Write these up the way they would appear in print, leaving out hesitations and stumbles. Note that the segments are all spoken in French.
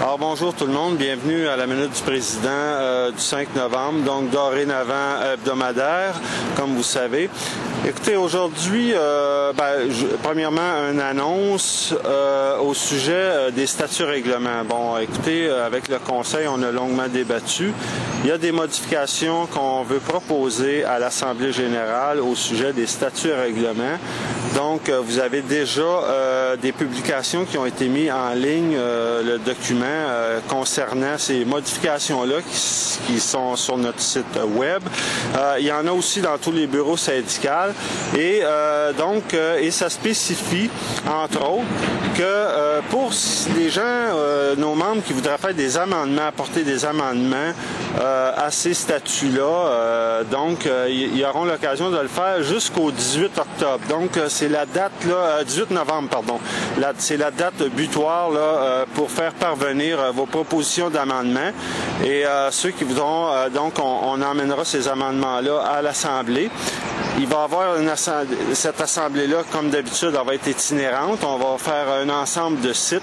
Alors bonjour tout le monde, bienvenue à la Minute du Président du 5 novembre, donc dorénavant hebdomadaire, comme vous savez. Écoutez, aujourd'hui, premièrement, une annonce au sujet des statuts règlements. Bon, écoutez, avec le Conseil, on a longuement débattu. Il y a des modifications qu'on veut proposer à l'Assemblée générale au sujet des statuts et règlements. Donc, vous avez déjà des publications qui ont été mises en ligne, le document concernant ces modifications-là qui sont sur notre site web. Il y en a aussi dans tous les bureaux syndicaux. Et et ça spécifie, entre autres, que pour les gens, nos membres qui voudraient faire des amendements, apporter des amendements à ces statuts-là, ils auront l'occasion de le faire jusqu'au 18 octobre. Donc, c'est la date, là, 18 novembre, pardon. C'est la date butoir là, pour faire parvenir vos propositions d'amendement. Et ceux qui voudront, on emmènera ces amendements-là à l'Assemblée. Il va y avoir cette assemblée-là, comme d'habitude, elle va être itinérante. On va faire un ensemble de sites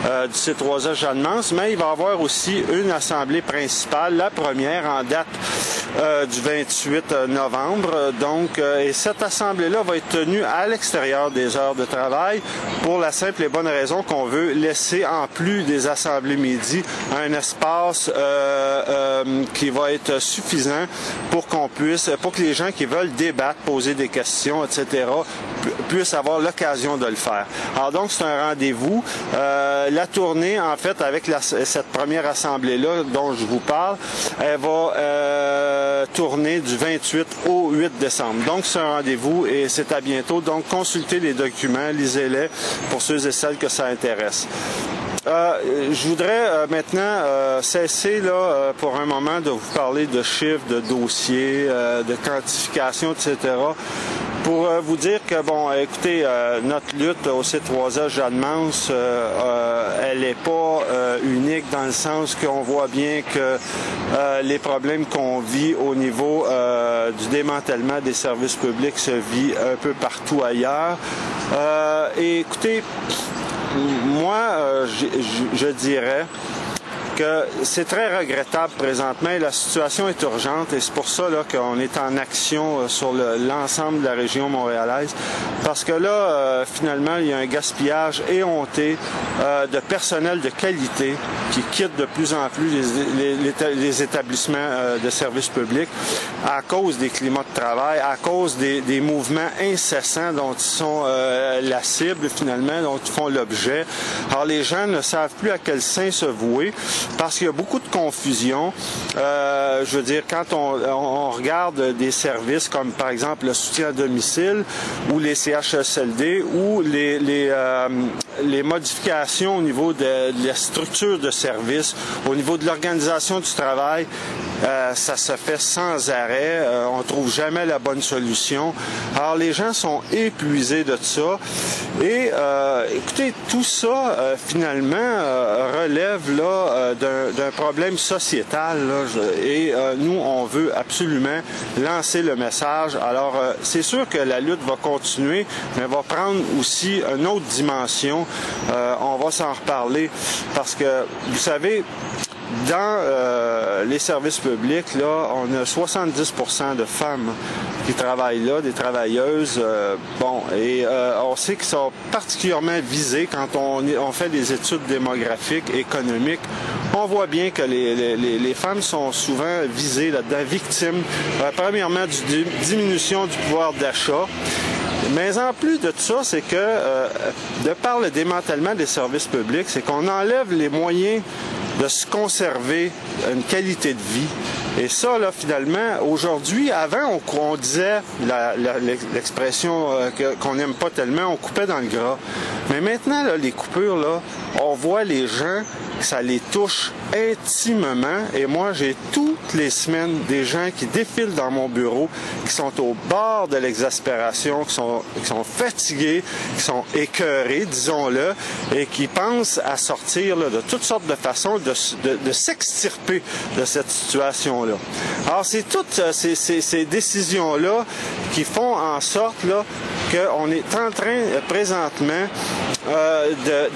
du C3A Jeanne-Mance, mais il va y avoir aussi une assemblée principale, la première en date du 28 novembre. Donc, et cette assemblée-là va être tenue à l'extérieur des heures de travail pour la simple et bonne raison qu'on veut laisser, en plus des assemblées midi, un espace qui va être suffisant pour que les gens qui veulent débattre, poser des questions, etc., puissent avoir l'occasion de le faire. Alors donc, c'est un rendez-vous. La tournée, en fait, avec cette première assemblée-là dont je vous parle, elle va tourner du 28 au 8 décembre. Donc, c'est un rendez-vous et c'est à bientôt. Donc, consultez les documents, lisez-les pour ceux et celles que ça intéresse. Je voudrais maintenant cesser là pour un moment de vous parler de chiffres, de dossiers, de quantification, etc., pour vous dire que, bon, écoutez, notre lutte au C3A Jeanne-Mance, elle n'est pas unique dans le sens qu'on voit bien que les problèmes qu'on vit au niveau du démantèlement des services publics se vit un peu partout ailleurs. Et écoutez, moi, je dirais que c'est très regrettable présentement et la situation est urgente et c'est pour ça là qu'on est en action sur l'ensemble de la région montréalaise parce que là, finalement, il y a un gaspillage éhonté de personnel de qualité qui quitte de plus en plus les établissements de services publics à cause des climats de travail, à cause des mouvements incessants dont ils sont la cible finalement, dont ils font l'objet. Alors les gens ne savent plus à quel sein se vouer. Parce qu'il y a beaucoup de confusion. Je veux dire, quand on regarde des services comme, par exemple, le soutien à domicile ou les CHSLD ou les modifications au niveau de la structure de service, au niveau de l'organisation du travail, ça se fait sans arrêt. On ne trouve jamais la bonne solution. Alors, les gens sont épuisés de ça. Et, écoutez, tout ça, finalement, relève là d'un problème sociétal. Là, et nous, on veut absolument lancer le message. Alors, c'est sûr que la lutte va continuer, mais va prendre aussi une autre dimension. On va s'en reparler parce que, vous savez, dans les services publics, là, on a 70% de femmes qui travaillent là, des travailleuses. On sait qu'ils sont particulièrement visés quand on fait des études démographiques, économiques. On voit bien que les femmes sont souvent visées là-dedans, victimes, premièrement, d'une diminution du pouvoir d'achat. Mais en plus de ça, c'est que, de par le démantèlement des services publics, c'est qu'on enlève les moyens de se conserver une qualité de vie. Et ça, là, finalement, aujourd'hui, avant, on disait l'expression qu'on n'aime pas tellement, on coupait dans le gras. Mais maintenant, là, les coupures, là, on voit les gens, ça les touche intimement. Et moi, j'ai toutes les semaines des gens qui défilent dans mon bureau, qui sont au bord de l'exaspération, qui sont fatigués, qui sont écœurés, disons-le, et qui pensent à sortir là, de toutes sortes de façons de s'extirper de cette situation-là. Alors, c'est toutes ces décisions-là qui font en sorte là, qu'on est en train présentement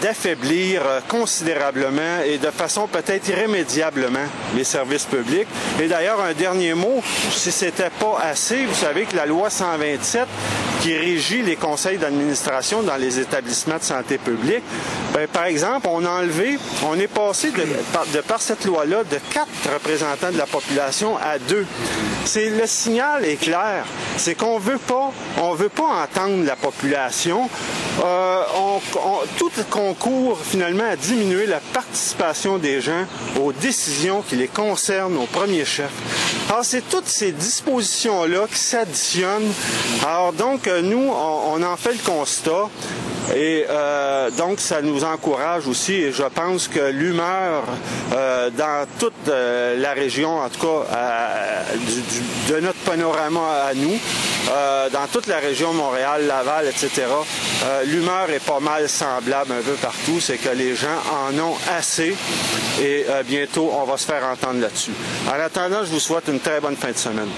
d'affaiblir considérablement et de façon peut-être irrémédiablement les services publics. Et d'ailleurs, un dernier mot, si c'était pas assez, vous savez que la loi 127 qui régit les conseils d'administration dans les établissements de santé publique, bien, par exemple, on est passé de par cette loi-là de 4 représentants de la population à 2. Le signal est clair, c'est qu'on veut pas entendre la population. Tout concourt finalement à diminuer la participation des gens aux décisions qui les concernent au premier chef. Alors, c'est toutes ces dispositions-là qui s'additionnent. Alors, donc, nous, on en fait le constat. Et donc, ça nous encourage aussi, et je pense que l'humeur dans toute la région, en tout cas de notre panorama à nous, dans toute la région Montréal, Laval, etc., l'humeur est pas mal semblable un peu partout, c'est que les gens en ont assez et bientôt, on va se faire entendre là-dessus. En attendant, je vous souhaite une très bonne fin de semaine.